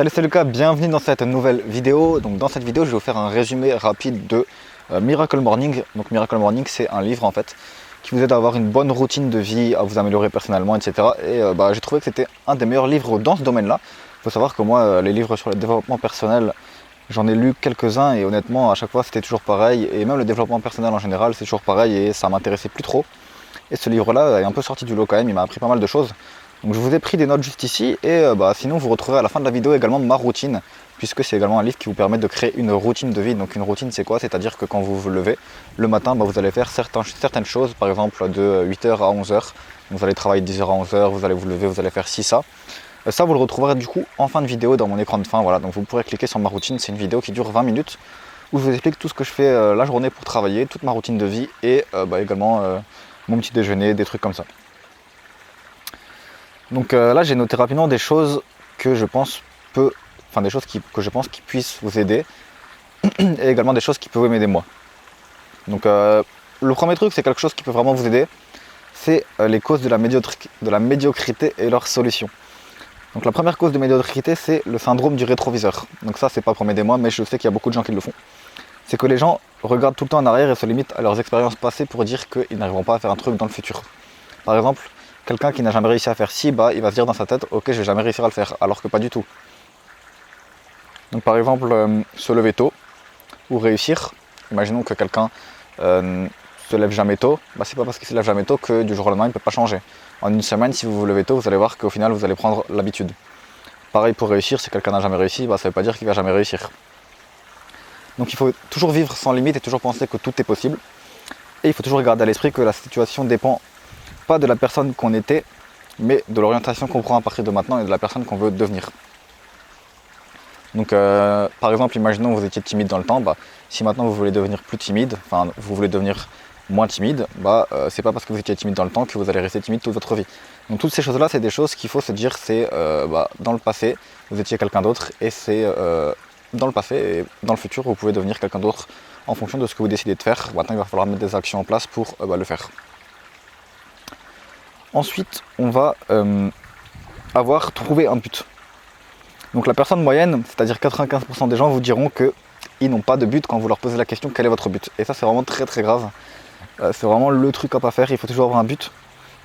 Salut, c'est Lucas, bienvenue dans cette nouvelle vidéo. Donc dans cette vidéo, je vais vous faire un résumé rapide de Miracle Morning. Donc Miracle Morning, c'est un livre en fait qui vous aide à avoir une bonne routine de vie, à vous améliorer personnellement, etc. Et j'ai trouvé que c'était un des meilleurs livres dans ce domaine-là. Il faut savoir que moi, les livres sur le développement personnel, j'en ai lu quelques-uns et honnêtement, à chaque fois, c'était toujours pareil. Et même le développement personnel en général, c'est toujours pareil et ça m'intéressait plus trop. Et ce livre-là est un peu sorti du lot quand même, il m'a appris pas mal de choses. Donc je vous ai pris des notes juste ici et sinon vous retrouverez à la fin de la vidéo également ma routine, puisque c'est également un livre qui vous permet de créer une routine de vie. Donc une routine c'est quoi? C'est-à-dire que quand vous vous levez le matin, vous allez faire certaines choses, par exemple de 8h à 11h. Vous allez travailler de 10h à 11h, vous allez vous lever, vous allez faire ci, ça. Ça vous le retrouverez du coup en fin de vidéo dans mon écran de fin. Voilà, donc vous pourrez cliquer sur ma routine, c'est une vidéo qui dure 20 minutes où je vous explique tout ce que je fais la journée pour travailler, toute ma routine de vie et également mon petit déjeuner, des trucs comme ça. Donc là j'ai noté rapidement des choses que je pense que je pense qui puissent vous aider et également des choses qui peuvent m'aider moi. Donc le premier truc, c'est quelque chose qui peut vraiment vous aider, c'est les causes de la médiocrité et leurs solutions. Donc la première cause de médiocrité, c'est le syndrome du rétroviseur. Donc ça, c'est pas pour m'aider moi, mais je sais qu'il y a beaucoup de gens qui le font. C'est que les gens regardent tout le temps en arrière et se limitent à leurs expériences passées pour dire qu'ils n'arriveront pas à faire un truc dans le futur. Par exemple, quelqu'un qui n'a jamais réussi à faire ci, il va se dire dans sa tête, ok, je vais jamais réussir à le faire, alors que pas du tout. Donc par exemple, se lever tôt ou réussir. Imaginons que quelqu'un se lève jamais tôt, c'est pas parce qu'il se lève jamais tôt que du jour au lendemain il ne peut pas changer. En une semaine, si vous vous levez tôt, vous allez voir qu'au final vous allez prendre l'habitude. Pareil pour réussir, si quelqu'un n'a jamais réussi, ça ne veut pas dire qu'il va jamais réussir. Donc il faut toujours vivre sans limite et toujours penser que tout est possible. Et il faut toujours garder à l'esprit que la situation dépend pas de la personne qu'on était, mais de l'orientation qu'on prend à partir de maintenant et de la personne qu'on veut devenir. Donc par exemple, imaginons que vous étiez timide dans le temps, si maintenant vous voulez devenir plus timide, vous voulez devenir moins timide, c'est pas parce que vous étiez timide dans le temps que vous allez rester timide toute votre vie. Donc toutes ces choses-là, c'est des choses qu'il faut se dire, c'est dans le passé, vous étiez quelqu'un d'autre et c'est dans le passé et dans le futur, vous pouvez devenir quelqu'un d'autre en fonction de ce que vous décidez de faire. Maintenant, il va falloir mettre des actions en place pour le faire. Ensuite, on va avoir trouvé un but. Donc la personne moyenne, c'est-à-dire 95% des gens vous diront qu'ils n'ont pas de but quand vous leur posez la question quel est votre but. Et ça c'est vraiment très très grave. C'est vraiment le truc à pas faire, il faut toujours avoir un but.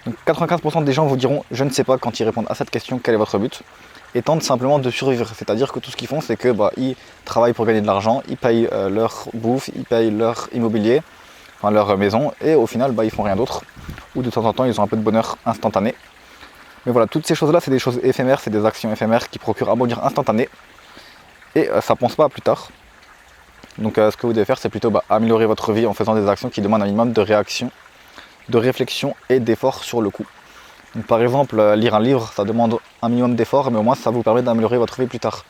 Donc 95% des gens vous diront je ne sais pas quand ils répondent à cette question quel est votre but. Et tentent simplement de survivre. C'est-à-dire que tout ce qu'ils font c'est que ils travaillent pour gagner de l'argent, ils payent leur bouffe, ils payent leur immobilier, leur maison, et au final ils font rien d'autre. Ou de temps en temps ils ont un peu de bonheur instantané. Mais voilà, toutes ces choses-là, c'est des choses éphémères, c'est des actions éphémères qui procurent un bonheur instantané et ça ne pense pas à plus tard. Donc ce que vous devez faire, c'est plutôt améliorer votre vie en faisant des actions qui demandent un minimum de réaction, de réflexion et d'effort sur le coup. Donc par exemple, lire un livre, ça demande un minimum d'effort, mais au moins ça vous permet d'améliorer votre vie plus tard.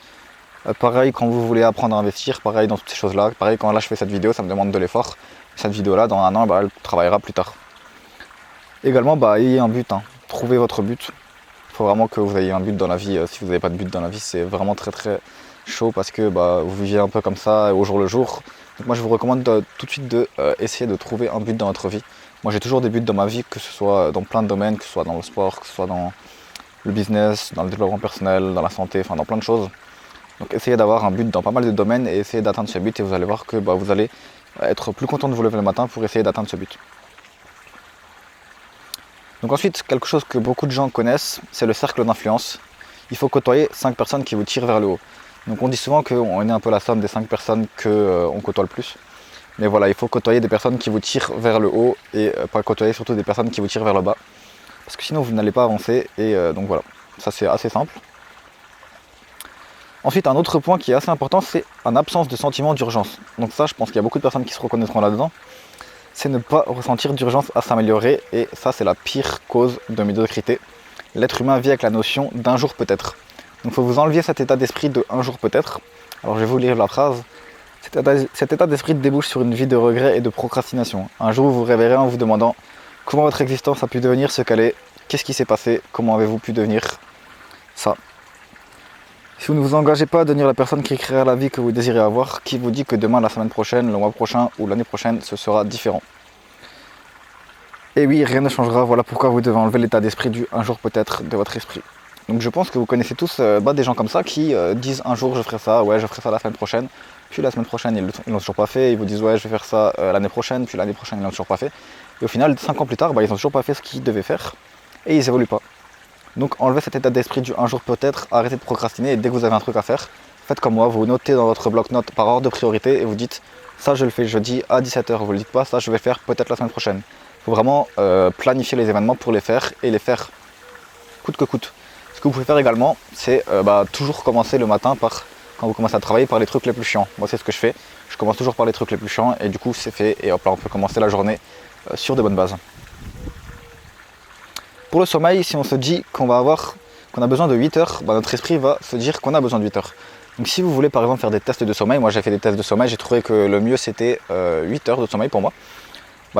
Pareil quand vous voulez apprendre à investir, pareil dans toutes ces choses-là, pareil quand là je fais cette vidéo, ça me demande de l'effort. Cette vidéo-là, dans un an, elle travaillera plus tard. Également, ayez un but, trouvez votre but. Il faut vraiment que vous ayez un but dans la vie. Si vous n'avez pas de but dans la vie, c'est vraiment très très chaud parce que vous vivez un peu comme ça au jour le jour. Donc moi je vous recommande tout de suite d'essayer de trouver un but dans votre vie. Moi j'ai toujours des buts dans ma vie, que ce soit dans plein de domaines, que ce soit dans le sport, que ce soit dans le business, dans le développement personnel, dans la santé, dans plein de choses. Donc essayez d'avoir un but dans pas mal de domaines et essayez d'atteindre ce but et vous allez voir que vous allez être plus content de vous lever le matin pour essayer d'atteindre ce but. Donc ensuite, quelque chose que beaucoup de gens connaissent, c'est le cercle d'influence. Il faut côtoyer 5 personnes qui vous tirent vers le haut. Donc on dit souvent qu'on est un peu la somme des 5 personnes qu'on côtoie le plus. Mais voilà, il faut côtoyer des personnes qui vous tirent vers le haut et pas côtoyer surtout des personnes qui vous tirent vers le bas. Parce que sinon vous n'allez pas avancer et donc voilà, ça c'est assez simple. Ensuite, un autre point qui est assez important, c'est en absence de sentiment d'urgence. Donc ça, je pense qu'il y a beaucoup de personnes qui se reconnaîtront là-dedans. C'est ne pas ressentir d'urgence à s'améliorer et ça c'est la pire cause de médiocrité. L'être humain vit avec la notion d'un jour peut-être. Donc il faut vous enlever cet état d'esprit de un jour peut-être. Alors je vais vous lire la phrase. Cet état d'esprit débouche sur une vie de regret et de procrastination. Un jour vous vous réveillerez en vous demandant comment votre existence a pu devenir ce qu'elle est, qu'est-ce qui s'est passé, comment avez-vous pu devenir ça. Si vous ne vous engagez pas à devenir la personne qui créera la vie que vous désirez avoir, qui vous dit que demain, la semaine prochaine, le mois prochain ou l'année prochaine, ce sera différent? Et oui, rien ne changera, voilà pourquoi vous devez enlever l'état d'esprit du un jour peut-être de votre esprit. Donc je pense que vous connaissez tous des gens comme ça qui disent un jour je ferai ça, ouais je ferai ça la semaine prochaine, puis la semaine prochaine ils l'ont toujours pas fait, ils vous disent ouais je vais faire ça l'année prochaine, puis l'année prochaine ils l'ont toujours pas fait. Et au final 5 ans plus tard, ils ont toujours pas fait ce qu'ils devaient faire et ils évoluent pas. Donc enlevez cet état d'esprit du un jour peut-être, arrêtez de procrastiner et dès que vous avez un truc à faire, faites comme moi, vous notez dans votre bloc-notes par ordre de priorité et vous dites ça je le fais jeudi à 17h, vous ne le dites pas, ça je vais le faire peut-être la semaine prochaine. Il faut vraiment planifier les événements pour les faire et les faire coûte que coûte. Ce que vous pouvez faire également, c'est toujours commencer le matin par, quand vous commencez à travailler, par les trucs les plus chiants. Moi c'est ce que je fais, je commence toujours par les trucs les plus chiants et du coup c'est fait et hop là on peut commencer la journée sur de bonnes bases. Pour le sommeil, si on se dit qu'on a besoin de 8 heures, notre esprit va se dire qu'on a besoin de 8 heures. Donc si vous voulez par exemple faire des tests de sommeil, moi j'ai fait des tests de sommeil, j'ai trouvé que le mieux c'était 8 heures de sommeil pour moi.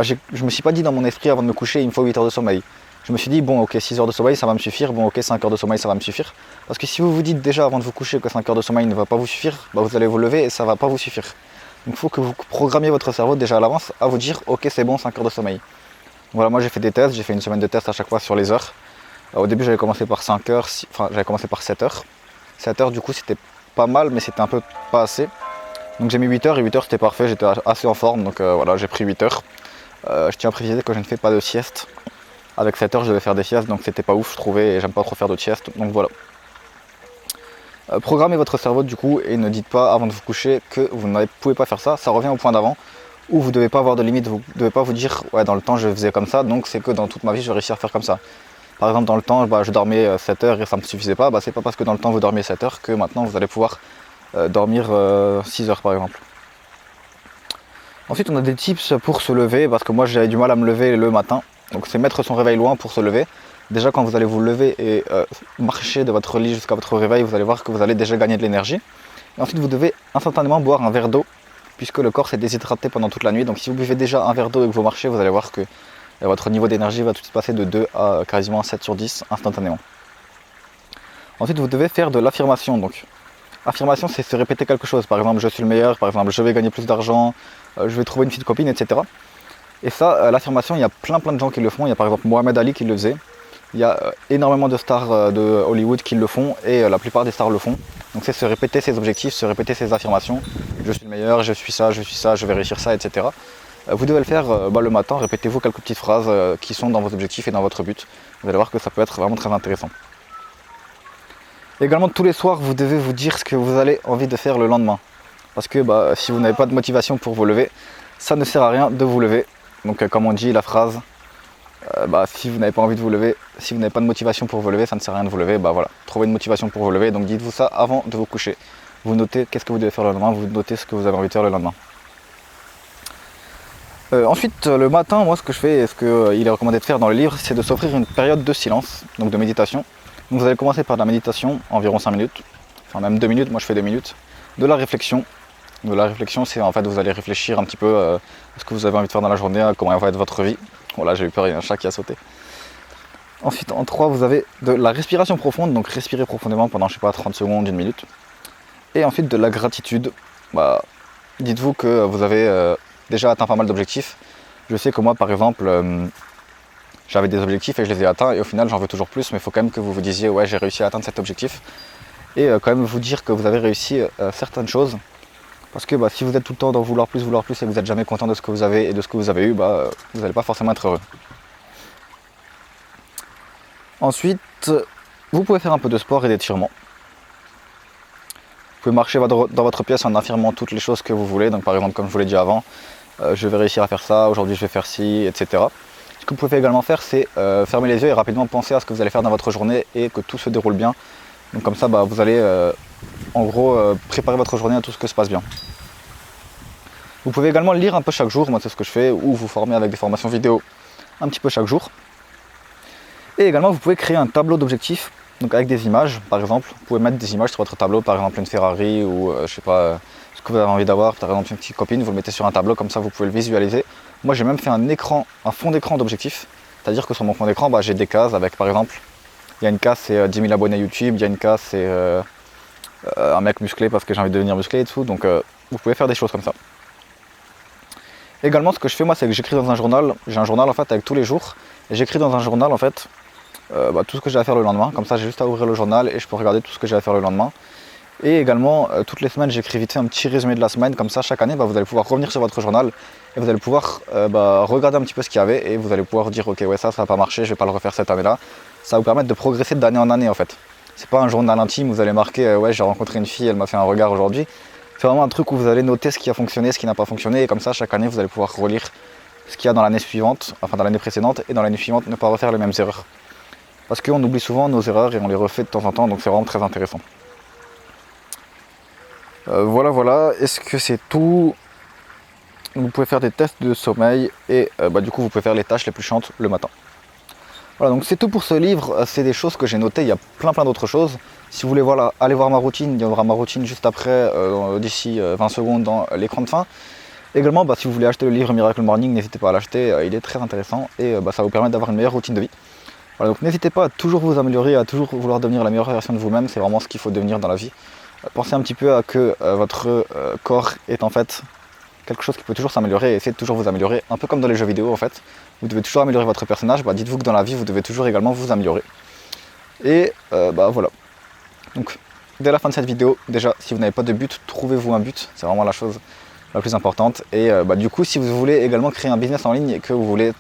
Je ne me suis pas dit dans mon esprit avant de me coucher il me faut 8 heures de sommeil. Je me suis dit bon ok 6 heures de sommeil ça va me suffire, bon ok 5 heures de sommeil ça va me suffire. Parce que si vous vous dites déjà avant de vous coucher que 5 heures de sommeil ne va pas vous suffire, vous allez vous lever et ça ne va pas vous suffire. Donc il faut que vous programmiez votre cerveau déjà à l'avance à vous dire ok c'est bon 5 heures de sommeil. Voilà, moi j'ai fait des tests, j'ai fait une semaine de tests à chaque fois sur les heures. Au début j'avais commencé par 5 heures, j'avais commencé par 7 heures. 7 heures du coup c'était pas mal mais c'était un peu pas assez. Donc j'ai mis 8 heures et 8 heures c'était parfait, j'étais assez en forme donc voilà j'ai pris 8 heures. Je tiens à préciser que je ne fais pas de sieste. Avec 7 heures je devais faire des siestes donc c'était pas ouf je trouvais et j'aime pas trop faire de sieste donc voilà. Programmez votre cerveau du coup et ne dites pas avant de vous coucher que vous ne pouvez pas faire ça, ça revient au point d'avant. Où vous ne devez pas avoir de limite, vous ne devez pas vous dire ouais dans le temps je faisais comme ça donc c'est que dans toute ma vie je vais réussir à faire comme ça. Par exemple dans le temps je dormais 7 heures et ça ne me suffisait pas, c'est pas parce que dans le temps vous dormiez 7 heures que maintenant vous allez pouvoir dormir 6 heures par exemple. Ensuite on a des tips pour se lever parce que moi j'avais du mal à me lever le matin. Donc c'est mettre son réveil loin pour se lever. Déjà quand vous allez vous lever et marcher de votre lit jusqu'à votre réveil, vous allez voir que vous allez déjà gagner de l'énergie. Et ensuite vous devez instantanément boire un verre d'eau puisque le corps s'est déshydraté pendant toute la nuit. Donc si vous buvez déjà un verre d'eau et que vous marchez, vous allez voir que votre niveau d'énergie va tout de suite passer de 2 à quasiment 7 sur 10 instantanément. Ensuite vous devez faire de l'affirmation. Donc affirmation c'est se répéter quelque chose. Par exemple je suis le meilleur, par exemple je vais gagner plus d'argent, je vais trouver une fille de copine, etc. Et ça, l'affirmation, il y a plein de gens qui le font. Il y a par exemple Mohamed Ali qui le faisait. Il y a énormément de stars de Hollywood qui le font et la plupart des stars le font. Donc c'est se répéter ses objectifs, se répéter ses affirmations. Je suis le meilleur, je suis ça, je vais réussir ça, etc. Vous devez le faire le matin, répétez-vous quelques petites phrases qui sont dans vos objectifs et dans votre but. Vous allez voir que ça peut être vraiment très intéressant. Également tous les soirs, vous devez vous dire ce que vous avez envie de faire le lendemain. Parce que si vous n'avez pas de motivation pour vous lever, ça ne sert à rien de vous lever. Donc comme on dit la phrase, si vous n'avez pas envie de vous lever, si vous n'avez pas de motivation pour vous lever, ça ne sert à rien de vous lever, voilà. Trouvez une motivation pour vous lever, donc dites-vous ça avant de vous coucher. Vous notez qu'est-ce que vous devez faire le lendemain, vous notez ce que vous avez envie de faire le lendemain. Ensuite, le matin, moi ce que je fais et ce qu'il est recommandé de faire dans le livre, c'est de s'offrir une période de silence, donc de méditation. Donc vous allez commencer par de la méditation, environ 5 minutes, enfin même 2 minutes, moi je fais 2 minutes, de la réflexion. De la réflexion, c'est en fait vous allez réfléchir un petit peu à ce que vous avez envie de faire dans la journée, à comment va être votre vie. Voilà, j'ai eu peur, il y a un chat qui a sauté. Ensuite, en 3, vous avez de la respiration profonde, donc respirez profondément pendant, 30 secondes, 1 minute. Et ensuite, de la gratitude. Dites-vous que vous avez déjà atteint pas mal d'objectifs. Je sais que moi, par exemple, j'avais des objectifs et je les ai atteints, et au final, j'en veux toujours plus, mais il faut quand même que vous vous disiez, ouais, j'ai réussi à atteindre cet objectif. Et quand même vous dire que vous avez réussi certaines choses. Parce que si vous êtes tout le temps dans vouloir plus et que vous n'êtes jamais content de ce que vous avez et de ce que vous avez eu, vous n'allez pas forcément être heureux. Ensuite, vous pouvez faire un peu de sport et d'étirement. Vous pouvez marcher dans votre pièce en affirmant toutes les choses que vous voulez. Donc par exemple, comme je vous l'ai dit avant, je vais réussir à faire ça, aujourd'hui je vais faire ci, etc. Ce que vous pouvez également faire, c'est fermer les yeux et rapidement penser à ce que vous allez faire dans votre journée et que tout se déroule bien. Donc comme ça, vous allez en gros préparer votre journée à tout ce que se passe bien. Vous pouvez également lire un peu chaque jour, moi c'est ce que je fais, ou vous former avec des formations vidéo un petit peu chaque jour. Et également vous pouvez créer un tableau d'objectifs, donc avec des images par exemple. Vous pouvez mettre des images sur votre tableau, par exemple une Ferrari ou je sais pas ce que vous avez envie d'avoir, par exemple une petite copine, vous le mettez sur un tableau, comme ça vous pouvez le visualiser. Moi j'ai même fait un fond d'écran d'objectifs, c'est-à-dire que sur mon fond d'écran j'ai des cases avec par exemple, il y a une case c'est 10 000 abonnés YouTube, il y a une case c'est un mec musclé parce que j'ai envie de devenir musclé et tout, donc vous pouvez faire des choses comme ça. Également ce que je fais moi c'est que j'écris dans un journal, j'ai un journal en fait avec tous les jours, et j'écris dans un journal en fait tout ce que j'ai à faire le lendemain. Comme ça, j'ai juste à ouvrir le journal et je peux regarder tout ce que j'ai à faire le lendemain. Et également, toutes les semaines, j'écris vite fait un petit résumé de la semaine. Comme ça, chaque année, vous allez pouvoir revenir sur votre journal et vous allez pouvoir regarder un petit peu ce qu'il y avait et vous allez pouvoir dire ok, ouais, ça n'a pas marché, je vais pas le refaire cette année-là. Ça va vous permettre de progresser d'année en année en fait. C'est pas un journal intime où vous allez marquer ouais, j'ai rencontré une fille, elle m'a fait un regard aujourd'hui. C'est vraiment un truc où vous allez noter ce qui a fonctionné, ce qui n'a pas fonctionné et comme ça, chaque année, vous allez pouvoir relire ce qu'il y a dans l'année suivante, enfin dans l'année précédente et dans l'année suivante, ne pas refaire les mêmes erreurs. Parce qu'on oublie souvent nos erreurs et on les refait de temps en temps, donc c'est vraiment très intéressant. Voilà, est-ce que c'est tout? Vous pouvez faire des tests de sommeil et du coup vous pouvez faire les tâches les plus chiantes le matin. Voilà, donc c'est tout pour ce livre, c'est des choses que j'ai notées, il y a plein d'autres choses. Si vous voulez aller voir ma routine, il y aura ma routine juste après, d'ici 20 secondes dans l'écran de fin. Également, si vous voulez acheter le livre Miracle Morning, n'hésitez pas à l'acheter, il est très intéressant et ça vous permet d'avoir une meilleure routine de vie. Voilà, donc n'hésitez pas à toujours vous améliorer, à toujours vouloir devenir la meilleure version de vous-même, c'est vraiment ce qu'il faut devenir dans la vie. Pensez un petit peu à que votre corps est en fait quelque chose qui peut toujours s'améliorer et essayez de toujours vous améliorer, un peu comme dans les jeux vidéo en fait. Vous devez toujours améliorer votre personnage, dites-vous que dans la vie vous devez toujours également vous améliorer. Et voilà. Donc dès la fin de cette vidéo, déjà si vous n'avez pas de but, trouvez-vous un but, c'est vraiment la chose la plus importante. Et du coup si vous voulez également créer un business en ligne et que vous voulez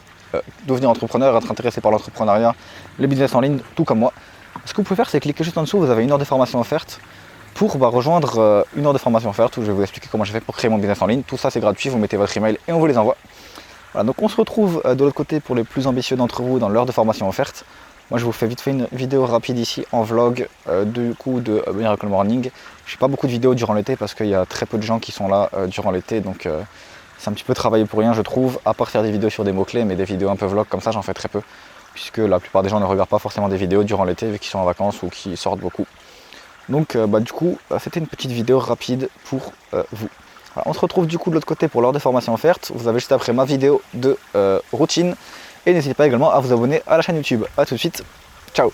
devenir entrepreneur, être intéressé par l'entrepreneuriat, le business en ligne, tout comme moi, ce que vous pouvez faire c'est cliquer juste en dessous, vous avez 1 heure de formation offerte pour rejoindre 1 heure de formation offerte où je vais vous expliquer comment j'ai fait pour créer mon business en ligne. Tout ça c'est gratuit, vous mettez votre email et on vous les envoie. Voilà, donc on se retrouve de l'autre côté pour les plus ambitieux d'entre vous dans l'heure de formation offerte. Moi je vous fais vite fait une vidéo rapide ici en vlog du coup de Miracle Morning. Je fais pas beaucoup de vidéos durant l'été parce qu'il y a très peu de gens qui sont là durant l'été, donc c'est un petit peu travailler pour rien je trouve, à part faire des vidéos sur des mots-clés, mais des vidéos un peu vlog comme ça j'en fais très peu, puisque la plupart des gens ne regardent pas forcément des vidéos durant l'été vu qu'ils sont en vacances ou qu'ils sortent beaucoup. Donc du coup c'était une petite vidéo rapide pour vous. Voilà, on se retrouve du coup de l'autre côté pour l'heure de formation offerte. Vous avez juste après ma vidéo de routine. Et n'hésitez pas également à vous abonner à la chaîne YouTube. A tout de suite, ciao.